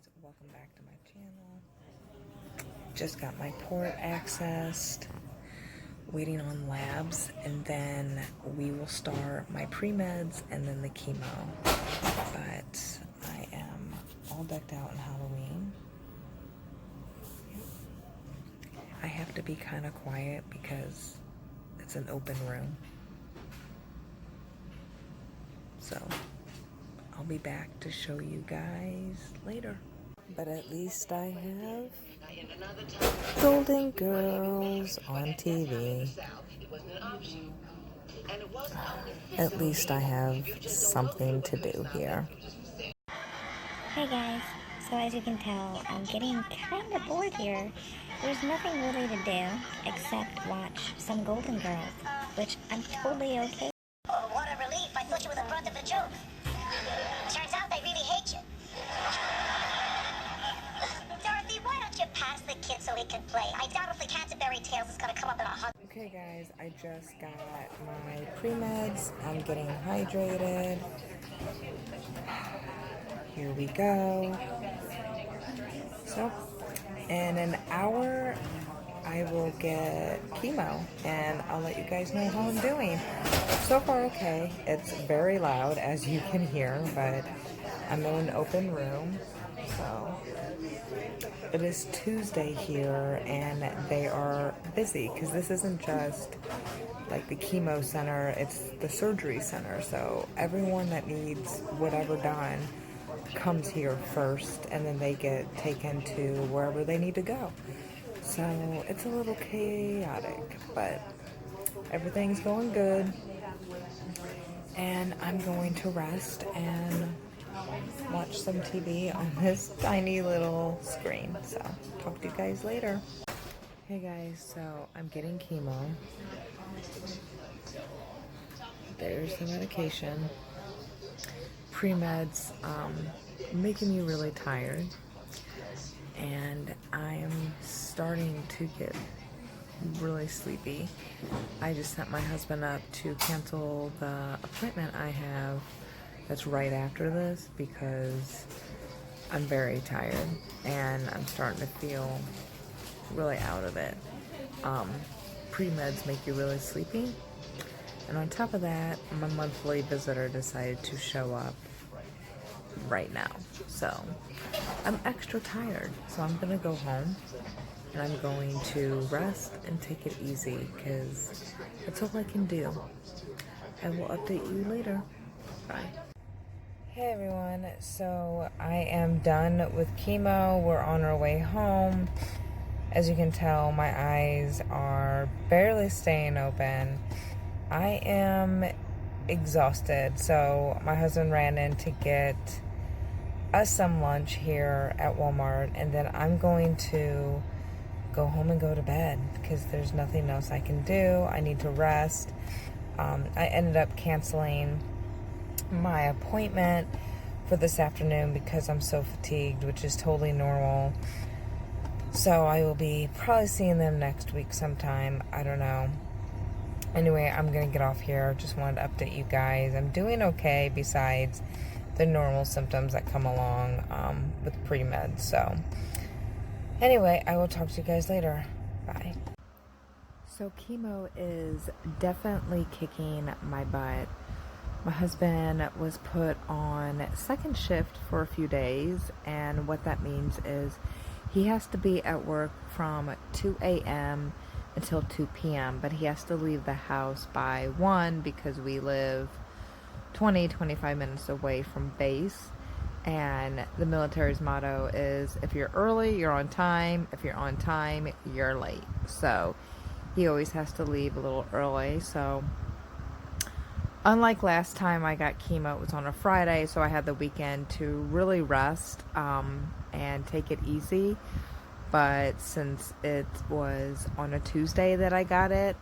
guys, welcome back to my channel. Just got my port accessed, waiting on labs, and then we will start my pre-meds and then the chemo. But I am all decked out in Halloween. I have to be kind of quiet because it's an open room. So I'll be back to show you guys later. But at least I have Golden Girls on TV. At least I have something to do here. Hey guys, so as you can tell, I'm getting kind of bored here. There's nothing really to do except watch some Golden Girls, which I'm totally okay. Oh, what a relief. I thought you were the brunt of the joke. Turns out they really hate you. Dorothy, why don't you pass the kid so he can play? I doubt if the Canterbury Tales is going to come up in a hug. Okay guys, I just got my pre-meds. I'm getting hydrated. Here we go. So, in an hour, I will get chemo, and I'll let you guys know how I'm doing. So far, okay. It's very loud, as you can hear, but I'm in an open room, so it is Tuesday here, and they are busy, because this isn't just like the chemo center, it's the surgery center, so everyone that needs whatever done comes here first, and then they get taken to wherever they need to go. So it's a little chaotic, but everything's going good, and I'm going to rest and watch some TV on this tiny little screen. So talk to you guys later. Hey guys, so I'm getting chemo. There's the medication. Pre-meds making me really tired, and I'm starting to get really sleepy. I just sent my husband up to cancel the appointment I have that's right after this because I'm very tired and I'm starting to feel really out of it. Pre-meds make you really sleepy, and on top of that, my monthly visitor decided to show up right now, so I'm extra tired. So I'm gonna go home and I'm going to rest and take it easy because that's all I can do. I will update you later. Bye. Hey everyone, so I am done with chemo. We're on our way home. As you can tell, my eyes are barely staying open. I am exhausted, so my husband ran in to get us some lunch here at Walmart, and then I'm going to go home and go to bed because there's nothing else I can do. I need to rest. I ended up canceling my appointment for this afternoon because I'm so fatigued, which is totally normal. So I will be probably seeing them next week sometime. I don't know. Anyway, I'm going to get off here. Just wanted to update you guys. I'm doing okay besides the normal symptoms that come along with pre-med. So anyway, I will talk to you guys later. Bye. So chemo is definitely kicking my butt. My husband was put on second shift for a few days, and what that means is he has to be at work from 2 a.m. until 2 p.m., but he has to leave the house by 1 because we live 25 minutes away from base, and the military's motto is if you're early, you're on time. If you're on time, you're late. So he always has to leave a little early. So unlike last time I got chemo, it was on a Friday, so I had the weekend to really rest and take it easy. But since it was on a Tuesday that I got it,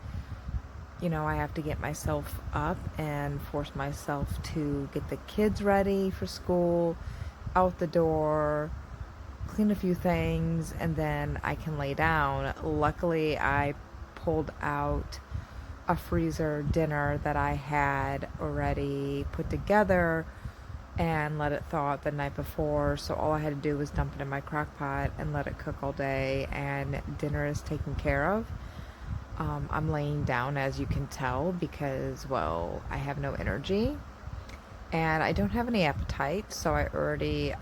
you know, I have to get myself up and force myself to get the kids ready for school, out the door, clean a few things, and then I can lay down. Luckily, I pulled out a freezer dinner that I had already put together and let it thaw out the night before. So all I had to do was dump it in my crock pot and let it cook all day, and dinner is taken care of. I'm laying down, as you can tell, because, well, I have no energy and I don't have any appetite. So I already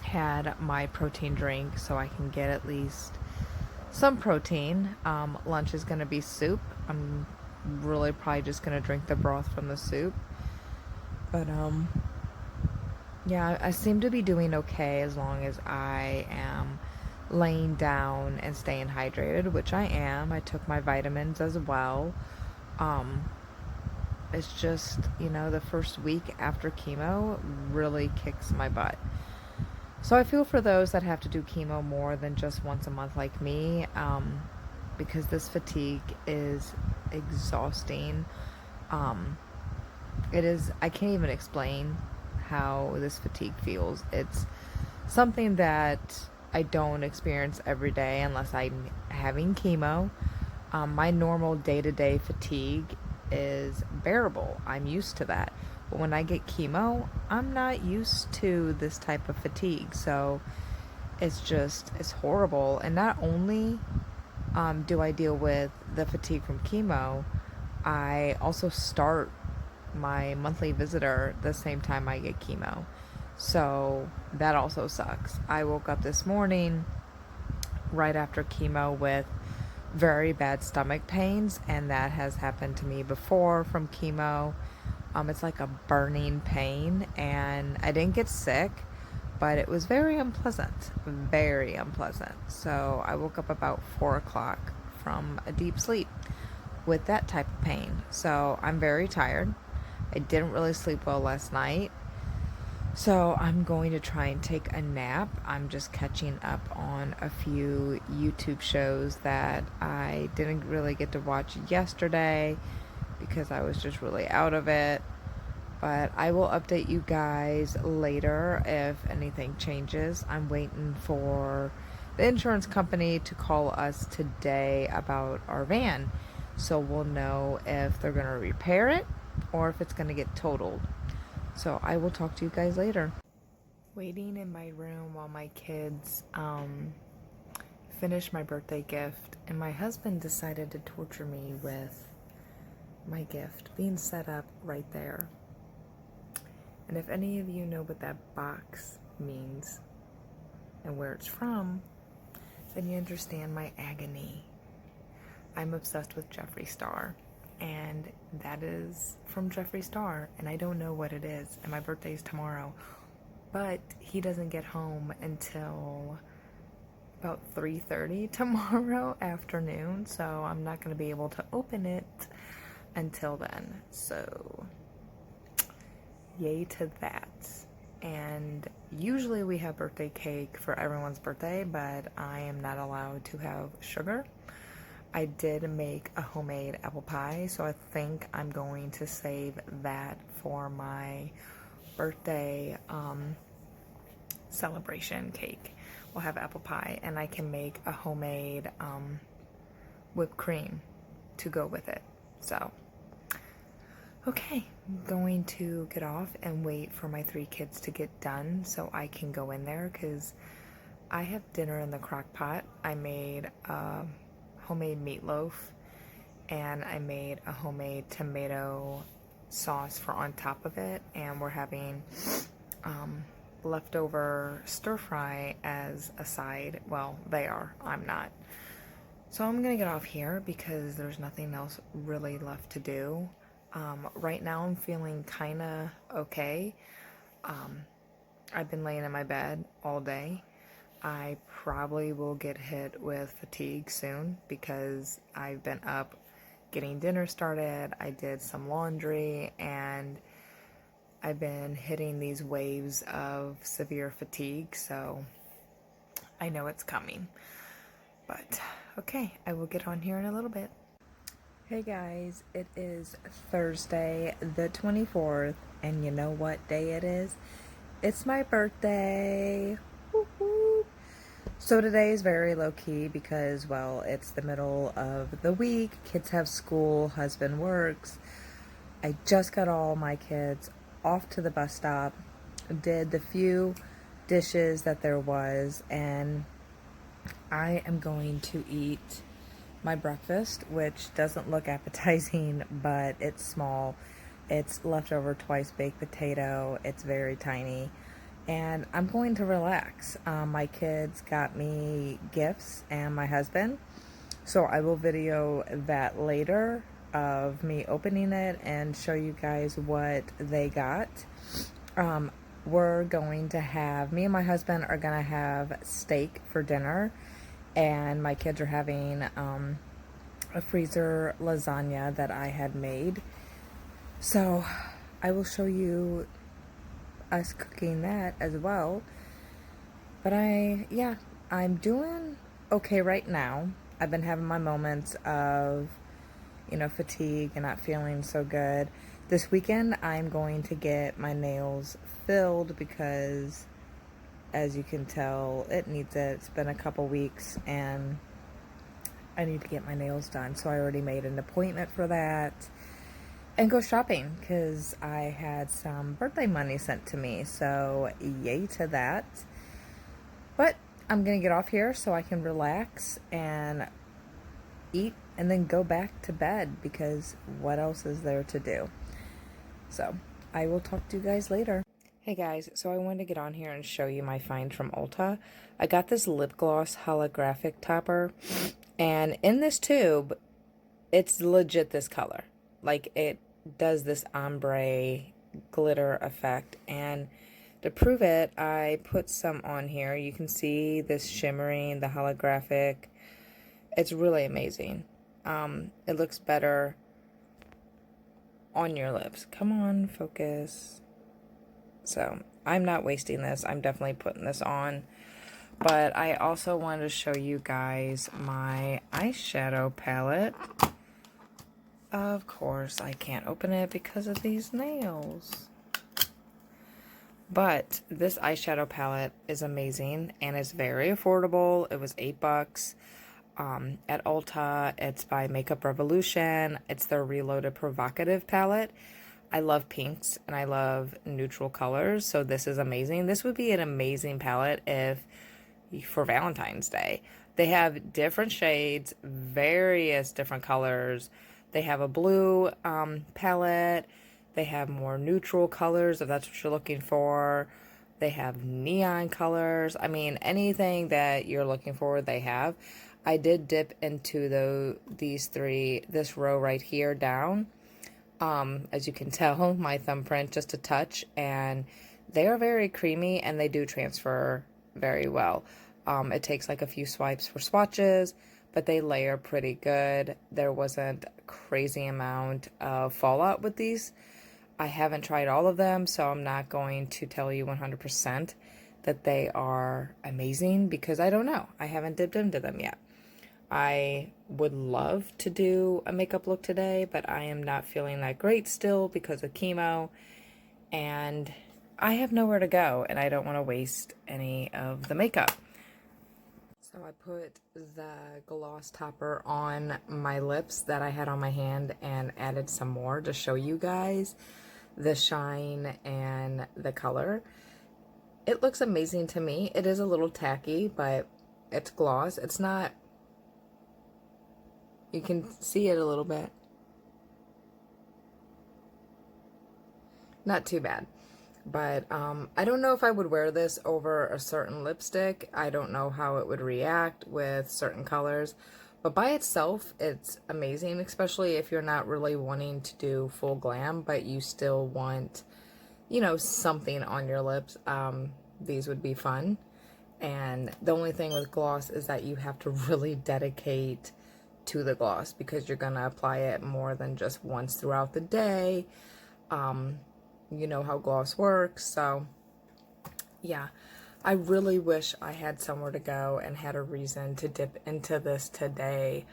had my protein drink so I can get at least some protein. Lunch is going to be soup. I'm really probably just going to drink the broth from the soup. But, yeah, I seem to be doing okay as long as I am laying down and staying hydrated, which I am. I took my vitamins as well. It's just, the first week after chemo really kicks my butt. So I feel for those that have to do chemo more than just once a month like me, because this fatigue is exhausting. It is, I can't even explain how this fatigue feels. It's something that I don't experience every day unless I'm having chemo. My normal day-to-day fatigue is bearable. I'm used to that. But when I get chemo, I'm not used to this type of fatigue. So it's horrible. And not only do I deal with the fatigue from chemo, I also start my monthly visitor the same time I get chemo. So that also sucks. I woke up this morning right after chemo with very bad stomach pains, and that has happened to me before from chemo. It's like a burning pain, and I didn't get sick, but it was very unpleasant. Very unpleasant. So I woke up about 4 o'clock from a deep sleep with that type of pain. So I'm very tired. I didn't really sleep well last night. So I'm going to try and take a nap. I'm just catching up on a few YouTube shows that I didn't really get to watch yesterday because I was just really out of it. But I will update you guys later if anything changes. I'm waiting for the insurance company to call us today about our van. So we'll know if they're going to repair it or if it's going to get totaled. So I will talk to you guys later. Waiting in my room while my kids finish my birthday gift, and my husband decided to torture me with my gift being set up right there. And if any of you know what that box means and where it's from, then you understand my agony. I'm obsessed with Jeffree Star, and that is from Jeffree Star, and I don't know what it is, and my birthday is tomorrow, but he doesn't get home until about 3:30 tomorrow afternoon, so I'm not going to be able to open it until then. So yay to that. And usually we have birthday cake for everyone's birthday, but I am not allowed to have sugar. I did make a homemade apple pie, so I think I'm going to save that for my birthday celebration cake. We'll have apple pie, and I can make a homemade whipped cream to go with it. So, okay, I'm going to get off and wait for my 3 kids to get done so I can go in there because I have dinner in the crock pot. I made homemade meatloaf, and I made a homemade tomato sauce for on top of it, and we're having leftover stir fry as a side. Well, they are, I'm not. So I'm gonna get off here because there's nothing else really left to do. Right now I'm feeling kinda okay. I've been laying in my bed all day. I probably will get hit with fatigue soon because I've been up getting dinner started. I did some laundry, and I've been hitting these waves of severe fatigue, so I know it's coming. But okay, I will get on here in a little bit. Hey guys, it is Thursday the 24th, and you know what day it is? It's my birthday. Woo-hoo. So today is very low-key because, well, it's the middle of the week. Kids have school, husband works. I just got all my kids off to the bus stop, did the few dishes that there was, and I am going to eat my breakfast, which doesn't look appetizing, but it's small. It's leftover twice baked potato. It's very tiny. And I'm going to relax. My kids got me gifts and my husband. So I will video that later of me opening it and show you guys what they got. We're going to have, me and my husband are going to have steak for dinner. And my kids are having a freezer lasagna that I had made. So I will show you us cooking that as well. But I'm doing okay right now. I've been having my moments of, fatigue and not feeling so good. This weekend I'm going to get my nails filled because, as you can tell, it needs it. It's been a couple weeks and I need to get my nails done. So I already made an appointment for that and go shopping because I had some birthday money sent to me. So yay to that. But I'm going to get off here so I can relax and eat and then go back to bed because what else is there to do? So I will talk to you guys later. Hey guys, so I wanted to get on here and show you my find from Ulta. I got this lip gloss holographic topper, and in this tube, it's legit this color. Like, it does this ombre glitter effect, and to prove it, I put some on here. You can see this shimmering, the holographic. It's really amazing. It looks better on your lips. Come on, focus. So I'm not wasting this. I'm definitely putting this on. But I also wanted to show you guys my eyeshadow palette. Of course, I can't open it because of these nails. But this eyeshadow palette is amazing and it's very affordable. It was $8 at Ulta. It's by Makeup Revolution. It's their Reloaded Provocative palette. I love pinks and I love neutral colors, so this is amazing. This would be an amazing palette for Valentine's Day. They have different shades, various different colors. They have a blue palette. They have more neutral colors if that's what you're looking for. They have neon colors. I mean, anything that you're looking for, they have. I did dip into this row right here down. As you can tell, my thumbprint just a touch, and they are very creamy and they do transfer very well. It takes like a few swipes for swatches, but they layer pretty good. There wasn't a crazy amount of fallout with these. I haven't tried all of them, so I'm not going to tell you 100% that they are amazing because I don't know. I haven't dipped into them yet. I would love to do a makeup look today, but I am not feeling that great still because of chemo, and I have nowhere to go, and I don't want to waste any of the makeup. So I put the gloss topper on my lips that I had on my hand and added some more to show you guys the shine and the color. It looks amazing to me. It is a little tacky, but it's gloss. It's not... You can see it a little bit. Not too bad. But I don't know if I would wear this over a certain lipstick. I don't know how it would react with certain colors. But by itself, it's amazing, especially if you're not really wanting to do full glam, but you still want, something on your lips. These would be fun. And the only thing with gloss is that you have to really dedicate to the gloss because you're going to apply it more than just once throughout the day. You know how gloss works. So yeah, I really wish I had somewhere to go and had a reason to dip into this today.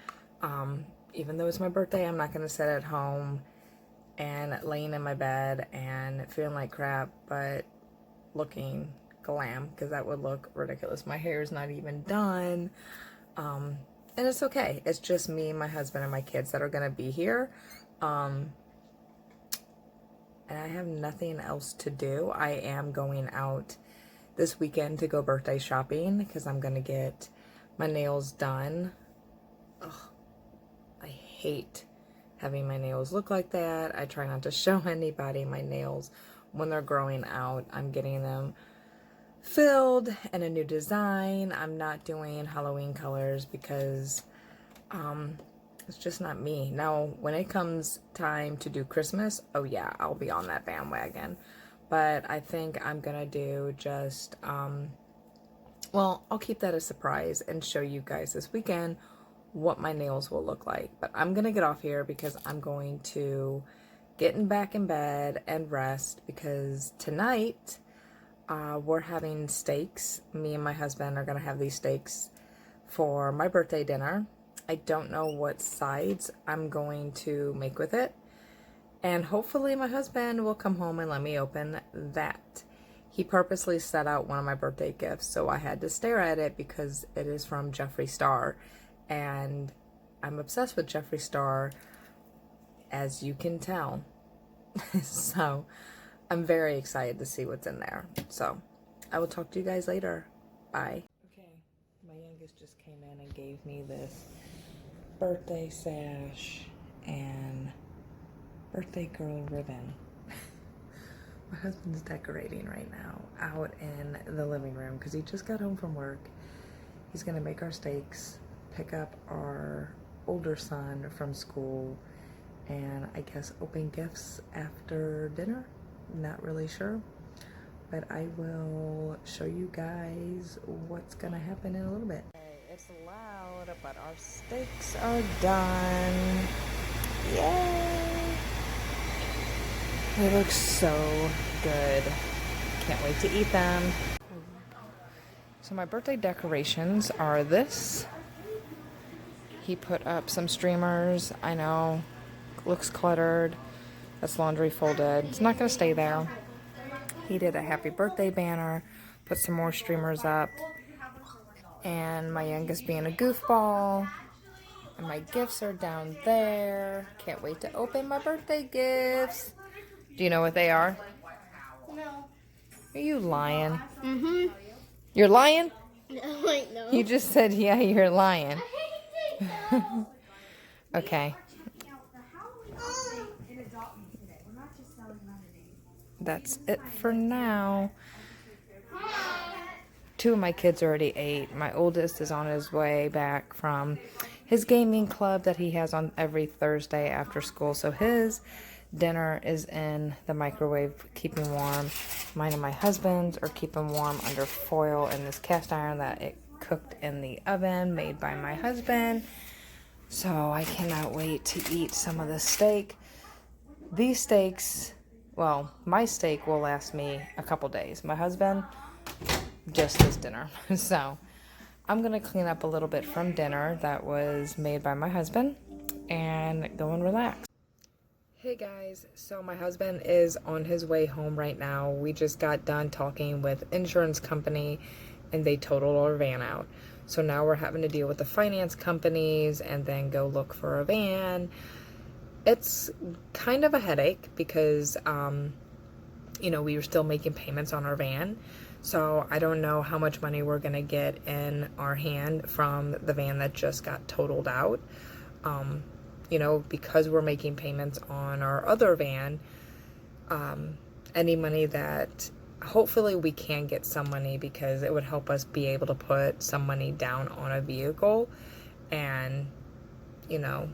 Even though it's my birthday, I'm not going to sit at home and laying in my bed and feeling like crap, but looking glam, because that would look ridiculous. My hair is not even done. And it's okay. It's just me, my husband, and my kids that are going to be here. and I have nothing else to do. I am going out this weekend to go birthday shopping because I'm gonna get my nails done. Ugh, I hate having my nails look like that. I try not to show anybody my nails when they're growing out. I'm getting them filled and a new design. I'm not doing Halloween colors because it's just not me. Now, when it comes time to do Christmas, oh yeah, I'll be on that bandwagon. But I think I'm gonna do just, well, I'll keep that a surprise and show you guys this weekend what my nails will look like. But I'm gonna get off here because I'm going to get back in bed and rest because tonight we're having steaks. Me and my husband are gonna have these steaks for my birthday dinner. I don't know what sides I'm going to make with it. And hopefully my husband will come home and let me open that. He purposely set out one of my birthday gifts, so I had to stare at it because it is from Jeffree Star. And I'm obsessed with Jeffree Star, as you can tell. So I'm very excited to see what's in there. So I will talk to you guys later. Bye. Okay, my youngest just came in and gave me this birthday sash and birthday girl ribbon. My husband's decorating right now out in the living room because he just got home from work. He's gonna make our steaks, pick up our older son from school, and I guess open gifts after dinner. Not really sure, but I will show you guys what's gonna happen in a little bit. It's loud, but our steaks are done. Yay! They look so good. Can't wait to eat them. So my birthday decorations are this. He put up some streamers. I know, looks cluttered. That's laundry folded. It's not gonna stay there. He did a happy birthday banner, put some more streamers up, and my youngest being a goofball. And my gifts are down there. Can't wait to open my birthday gifts. Do you know what they are? No. Are you lying? Mm-hmm. You're lying? No, wait, no. You just said, yeah, you're lying. Okay. That's it for now. 2 of my kids already ate. My oldest is on his way back from his gaming club that he has on every Thursday after school. So his dinner is in the microwave, keeping warm. Mine and my husband's are keeping warm under foil in this cast iron that it cooked in the oven, made by my husband. So I cannot wait to eat some of the steak. These steaks, well, my steak will last me a couple days. My husband, just this dinner. So I'm gonna clean up a little bit from dinner that was made by my husband and go and relax. Hey guys, so my husband is on his way home right now. We just got done talking with insurance company and they totaled our van out. So now we're having to deal with the finance companies and then go look for a van. It's kind of a headache because, you know, we were still making payments on our van. So I don't know how much money we're going to get in our hand from the van that just got totaled out. You know, because we're making payments on our other van, any money that hopefully we can get some money because it would help us be able to put some money down on a vehicle and, you know,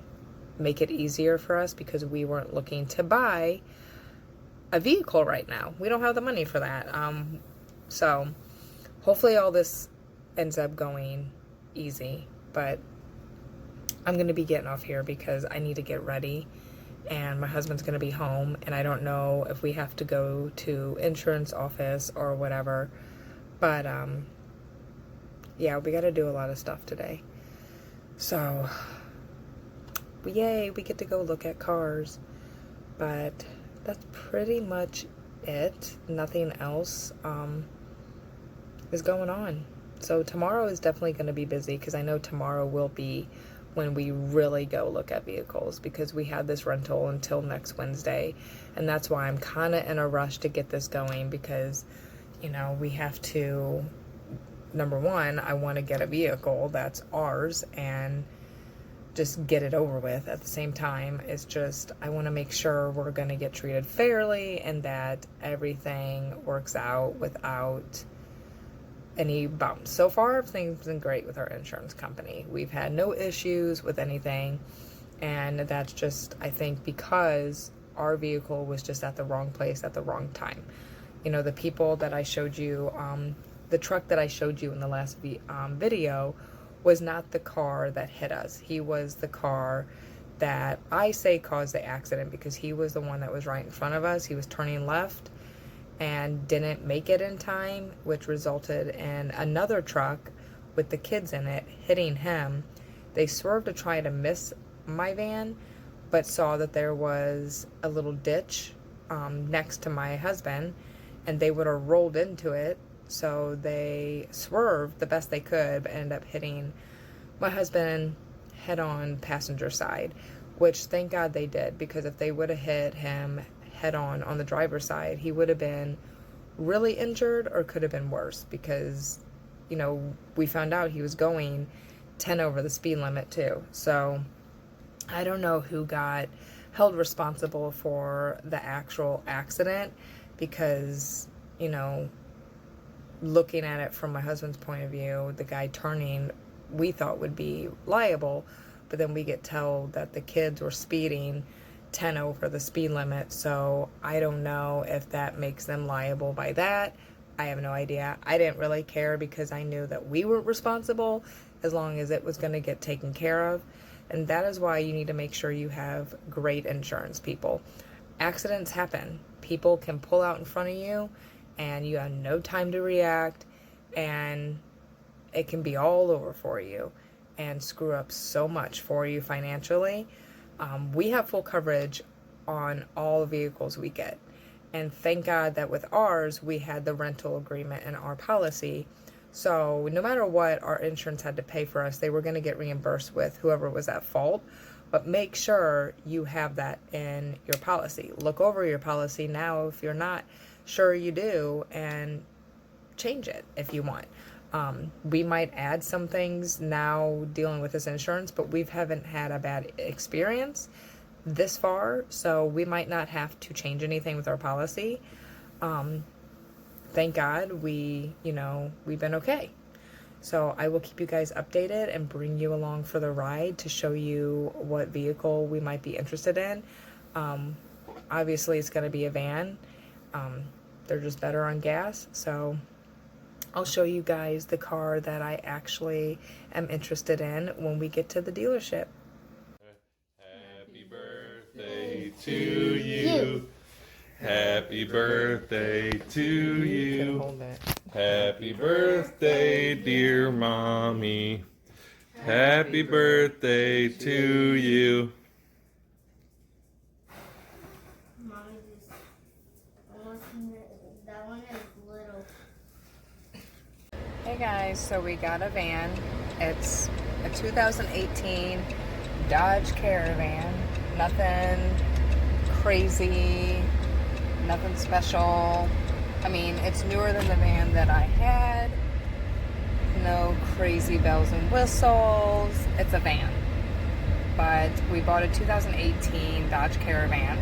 make it easier for us because we weren't looking to buy a vehicle right now. We don't have the money for that. So hopefully all this ends up going easy, but I'm going to be getting off here because I need to get ready and my husband's going to be home and I don't know if we have to go to insurance office or whatever, but yeah, we got to do a lot of stuff today. So yay, we get to go look at cars, but that's pretty much it. Nothing else is going on. So tomorrow is definitely going to be busy because I know tomorrow will be when we really go look at vehicles, because we have this rental until next Wednesday. And that's why I'm kind of in a rush to get this going, because, you know, we have to, number one, I want to get a vehicle that's ours and just get it over with. At the same time, it's just, I want to make sure we're going to get treated fairly and that everything works out without any bumps. So far, everything's been great with our insurance company. We've had no issues with anything, and that's just, I think, because our vehicle was just at the wrong place at the wrong time. You know, the people that I showed you, the truck that I showed you in the last video was not the car that hit us. He was the car that I say caused the accident, because he was the one that was right in front of us. He was turning left and didn't make it in time, which resulted in another truck with the kids in it hitting him. They swerved to try to miss my van, but saw that there was a little ditch next to my husband, and they would have rolled into it. So they swerved the best they could, but ended up hitting my husband head on passenger side, which thank God they did, because if they would have hit him head on the driver's side, he would have been really injured, or could have been worse, because, you know, we found out he was going 10 over the speed limit too. So I don't know who got held responsible for the actual accident, because, you know, looking at it from my husband's point of view, the guy turning we thought would be liable, but then we get told that the kids were speeding 10 over the speed limit. So I don't know if that makes them liable by that. I have no idea. I didn't really care, because I knew that we were responsible as long as it was going to get taken care of. And that is why you need to make sure you have great insurance, people. Accidents happen. People can pull out in front of you and you have no time to react, and it can be all over for you and screw up so much for you financially. We have full coverage on all vehicles we get. And thank God that with ours, we had the rental agreement in our policy. So no matter what our insurance had to pay for us, they were going to get reimbursed with whoever was at fault. But make sure you have that in your policy. Look over your policy now if you're not sure you do, and change it if you want. We might add some things now dealing with this insurance, but we haven't had a bad experience this far, so we might not have to change anything with our policy. Thank God we've been okay. So I will keep you guys updated and bring you along for the ride to show you what vehicle we might be interested in. Obviously it's going to be a van. They're just better on gas, so I'll show you guys the car that I actually am interested in when we get to the dealership. Happy birthday to you. Happy birthday to you. Happy birthday, dear mommy. Happy birthday to you. Mommy, that one is little. Hey guys, so we got a van. It's a 2018 Dodge Caravan. Nothing crazy, nothing special. I mean, it's newer than the van that I had. No crazy bells and whistles. It's a van. But we bought a 2018 Dodge Caravan.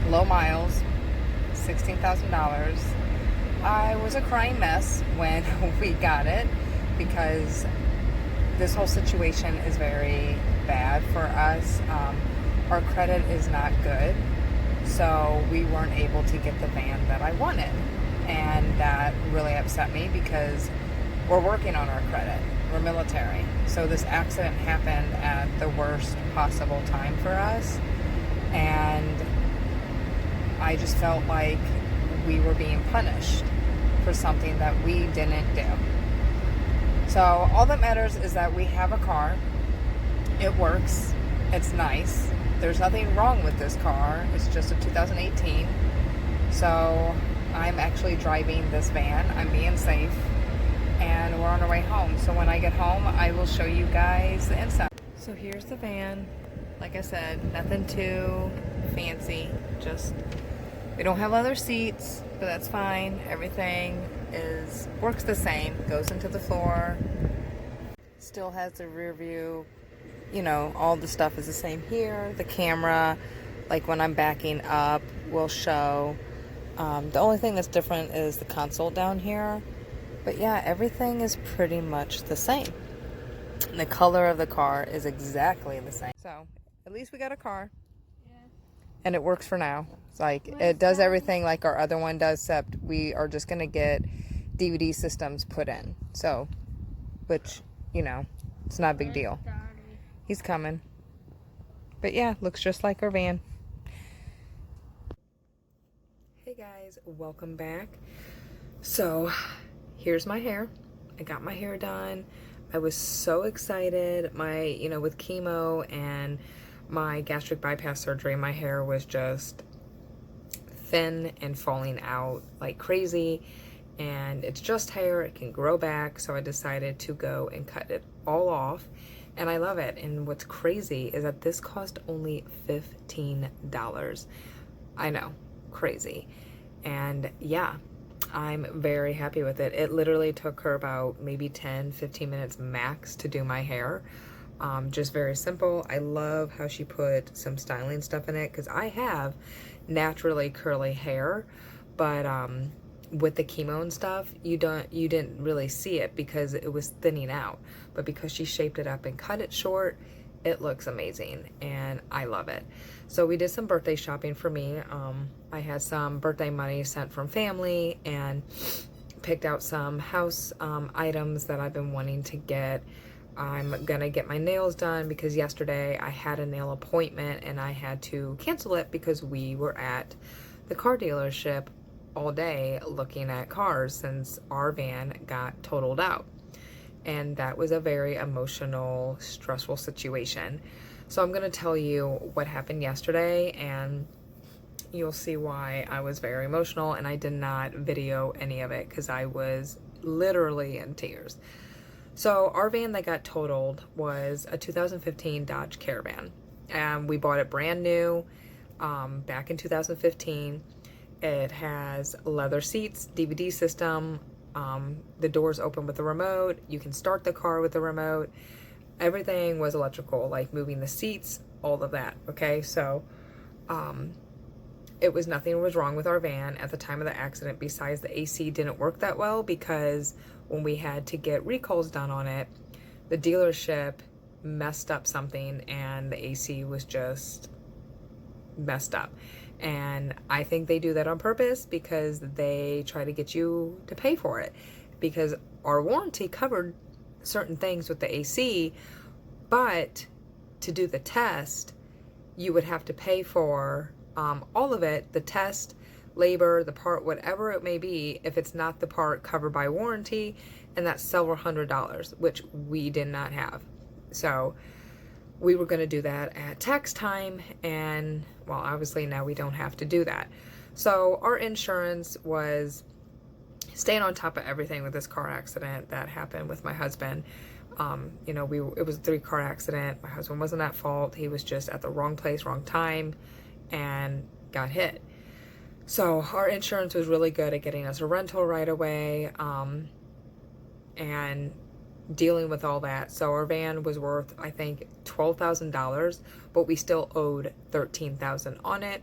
Low miles, $16,000. I was a crying mess when we got it, because this whole situation is very bad for us. Our credit is not good, so we weren't able to get the van that I wanted, and that really upset me, because we're working on our credit. We're military, so this accident happened at the worst possible time for us, and I just felt like we were being punished for something that we didn't do. So all that matters is that we have a car. It works. It's nice. There's nothing wrong with this car. It's just a 2018. So I'm actually driving this van. I'm being safe. And and we're on our way home. So when I get home, I will show you guys the inside. So here's the van. Like I said, nothing too fancy. Just, we don't have leather seats, but that's fine. Everything works the same. Goes into the floor. Still has the rear view. You know, all the stuff is the same here. The camera, like when I'm backing up, will show. The only thing that's different is the console down here. But yeah, everything is pretty much the same. And the color of the car is exactly the same. So, at least we got a car. Yeah. And it works for now. It's like, it does everything like our other one does, except we are just going to get DVD systems put in. So, which, you know, it's not a big deal. He's coming. But yeah, looks just like our van. Hey guys, welcome back. So, here's my hair. I got my hair done. I was so excited. With chemo and my gastric bypass surgery, my hair was just thin and falling out like crazy. And it's just hair, it can grow back. So I decided to go and cut it all off. And I love it. And what's crazy is that this cost only $15. I know, crazy. And yeah, I'm very happy with it. It literally took her about maybe 10-15 minutes max to do my hair. Just very simple. I love how she put some styling stuff in it because I have naturally curly hair, but with the chemo and stuff, you didn't really see it because it was thinning out. But because she shaped it up and cut it short, it looks amazing and I love it. So we did some birthday shopping for me. I had some birthday money sent from family and picked out some house items that I've been wanting to get. I'm gonna get my nails done because yesterday I had a nail appointment and I had to cancel it because we were at the car dealership all day looking at cars since our van got totaled out. And that was a very emotional, stressful situation. So I'm gonna tell you what happened yesterday and you'll see why I was very emotional, and I did not video any of it because I was literally in tears. So our van that got totaled was a 2015 Dodge Caravan. And we bought it brand new back in 2015. It has leather seats, DVD system, the doors open with the remote. You can start the car with the remote. Everything was electrical, like moving the seats, all of that, okay? So nothing was wrong with our van at the time of the accident besides the AC didn't work that well because when we had to get recalls done on it, the dealership messed up something and the AC was just messed up. And I think they do that on purpose because they try to get you to pay for it, because our warranty covered certain things with the AC, but to do the test, you would have to pay for all of it, the test, labor, the part, whatever it may be, if it's not the part covered by warranty, and that's several $100s, which we did not have. So we were going to do that at tax time, and well, obviously now we don't have to do that. So our insurance was staying on top of everything with this car accident that happened with my husband. It was a 3-car accident. My husband wasn't at fault. He was just at the wrong place, wrong time, and got hit. So our insurance was really good at getting us a rental right away, and dealing with all that. So our van was worth, I think, $12,000, but we still owed $13,000 on it.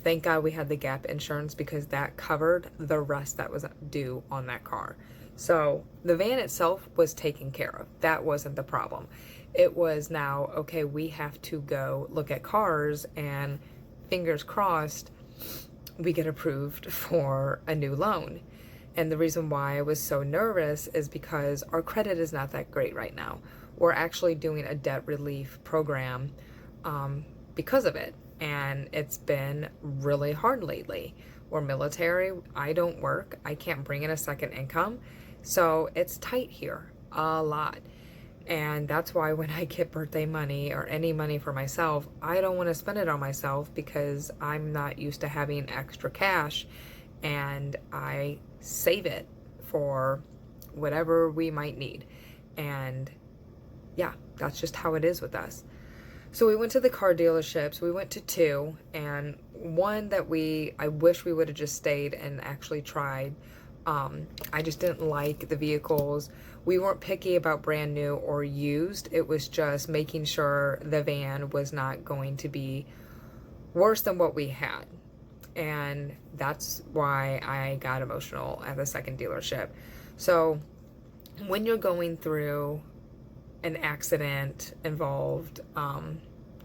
Thank God we had the gap insurance because that covered the rest that was due on that car. So the van itself was taken care of. That wasn't the problem. It was now, okay, we have to go look at cars and fingers crossed we get approved for a new loan. And the reason why I was so nervous is because our credit is not that great right now. We're actually doing a debt relief program because of it. And it's been really hard lately. We're military. I don't work. I can't bring in a second income. So it's tight here a lot. And that's why when I get birthday money or any money for myself, I don't want to spend it on myself because I'm not used to having extra cash, and I save it for whatever we might need. And yeah, that's just how it is with us. So we went to the car dealerships. We went to two, and one that I wish we would have just stayed and actually tried. I just didn't like the vehicles. We weren't picky about brand new or used. It was just making sure the van was not going to be worse than what we had. And that's why I got emotional at the second dealership. So when you're going through an accident involved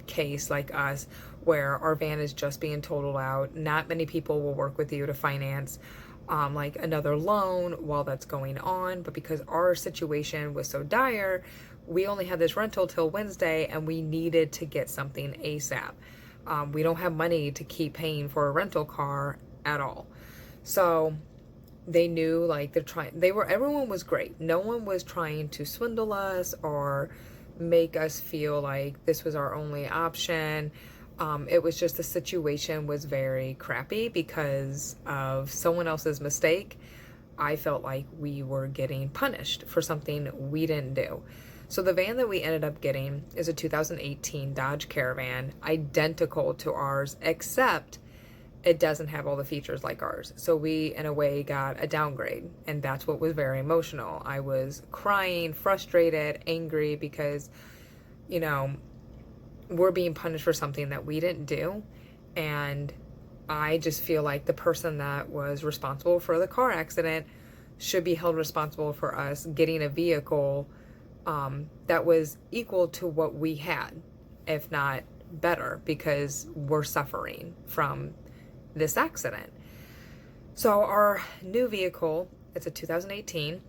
case like us, where our van is just being totaled out, not many people will work with you to finance like another loan while that's going on. But because our situation was so dire, we only had this rental till Wednesday, and we needed to get something ASAP. We don't have money to keep paying for a rental car at all. So they knew, like, everyone was great. No one was trying to swindle us or make us feel like this was our only option. It was just the situation was very crappy because of someone else's mistake. I felt like we were getting punished for something we didn't do. So the van that we ended up getting is a 2018 Dodge Caravan, identical to ours, except it doesn't have all the features like ours. So we, in a way, got a downgrade, and that's what was very emotional. I was crying, frustrated, angry, because, you know, we're being punished for something that we didn't do. And I just feel like the person that was responsible for the car accident should be held responsible for us getting a vehicle that was equal to what we had, if not better, because we're suffering from this accident. So our new vehicle, it's a 2018.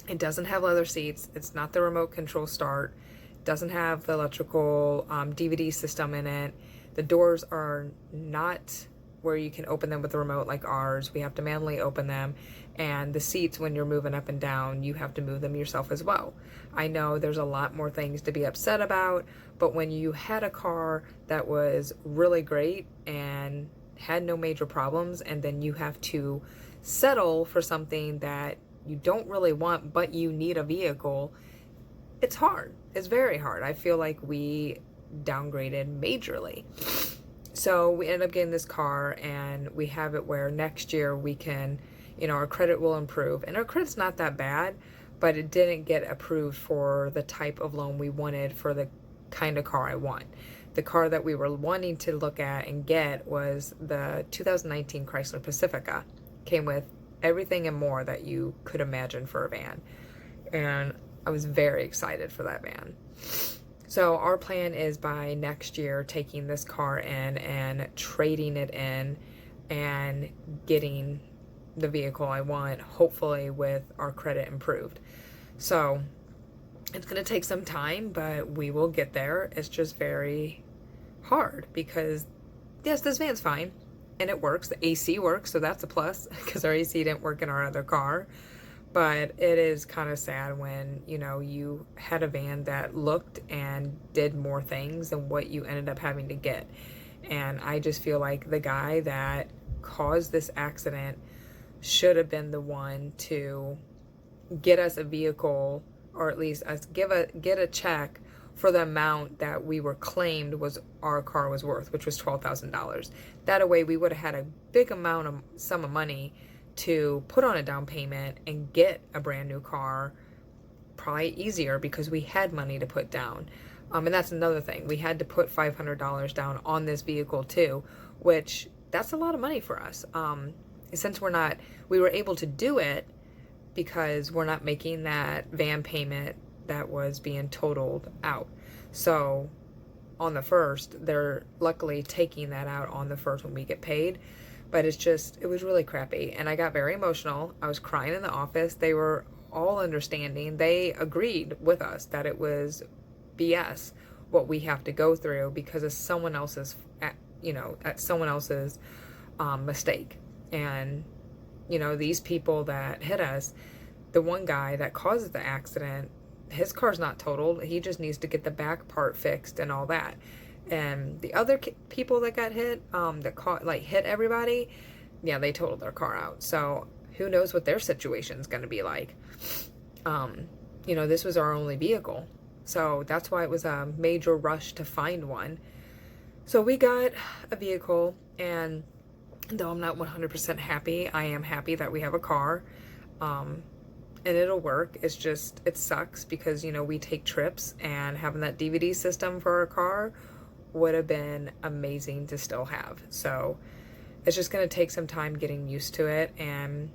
It doesn't have leather seats. It's not the remote control start. It doesn't have the electrical DVD system in it. The doors are not where you can open them with the remote like ours. We have to manually open them. And the seats, when you're moving up and down, you have to move them yourself as well. I know there's a lot more things to be upset about, but when you had a car that was really great and had no major problems, and then you have to settle for something that you don't really want, but you need a vehicle, it's hard. It's very hard. I feel like we downgraded majorly. So we ended up getting this car, and we have it where next year we can, you know, our credit will improve. And our credit's not that bad, but it didn't get approved for the type of loan we wanted for the kind of car I want. The car that we were wanting to look at and get was the 2019 Chrysler Pacifica. Came with everything and more that you could imagine for a van. And I was very excited for that van. So our plan is by next year taking this car in and trading it in and getting the vehicle I want, hopefully with our credit improved. So it's going to take some time, but we will get there. It's just very hard because, yes, this van's fine and it works. The AC works, so that's a plus because our AC didn't work in our other car. But it is kind of sad when, you know, you had a van that looked and did more things than what you ended up having to get. And I just feel like the guy that caused this accident should have been the one to get us a vehicle, or at least us get a check for the amount that we were claimed was our car was worth, which was $12,000. That way we would have had a big sum of money to put on a down payment and get a brand new car, probably easier because we had money to put down. And that's another thing. We had to put $500 down on this vehicle too, which that's a lot of money for us. Since we were able to do it because we're not making that van payment that was being totaled out. So on the first, they're luckily taking that out on the first when we get paid. But it was really crappy. And I got very emotional. I was crying in the office. They were all understanding. They agreed with us that it was BS what we have to go through because of someone else's, mistake. And, you know, these people that hit us, the one guy that causes the accident, his car's not totaled. He just needs to get the back part fixed and all that. And the other people that got hit, hit everybody, yeah, they totaled their car out. So who knows what their situation's going to be like. you know, this was our only vehicle. So that's why it was a major rush to find one. So we got a vehicle, and though I'm not 100% happy, I am happy that we have a car. And it'll work. It's just, it sucks because, you know, we take trips, and having that DVD system for our car would have been amazing to still have. So it's just going to take some time getting used to it. And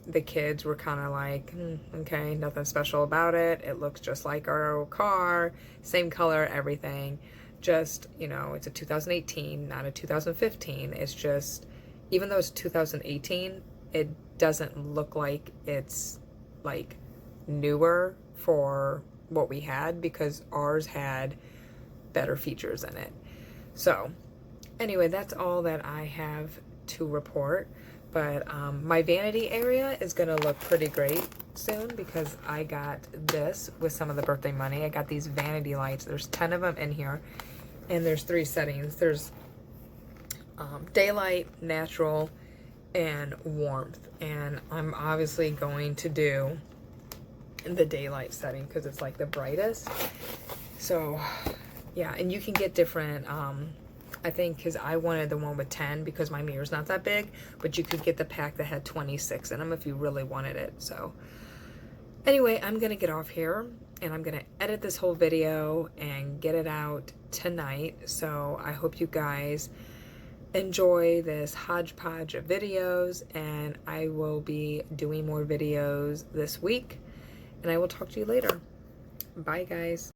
the kids were kind of like, okay, nothing special about it. It looks just like our old car, same color, everything. Just, you know, it's a 2018, not a 2015. It's just, even though it's 2018, it doesn't look like it's like newer for what we had, because ours had better features in it. So anyway, that's all that I have to report. But my vanity area is gonna look pretty great soon, because I got this with some of the birthday money. I got these vanity lights. There's 10 of them in here, and there's 3 settings. There's daylight, natural, and warmth. And I'm obviously going to do the daylight setting because it's like the brightest. So yeah, and you can get different, I think, because I wanted the one with 10 because my mirror's not that big, but you could get the pack that had 26 in them if you really wanted it. So anyway, I'm gonna get off here, and I'm gonna edit this whole video and get it out tonight. So I hope you guys enjoy this hodgepodge of videos, and I will be doing more videos this week, and I will talk to you later. Bye guys.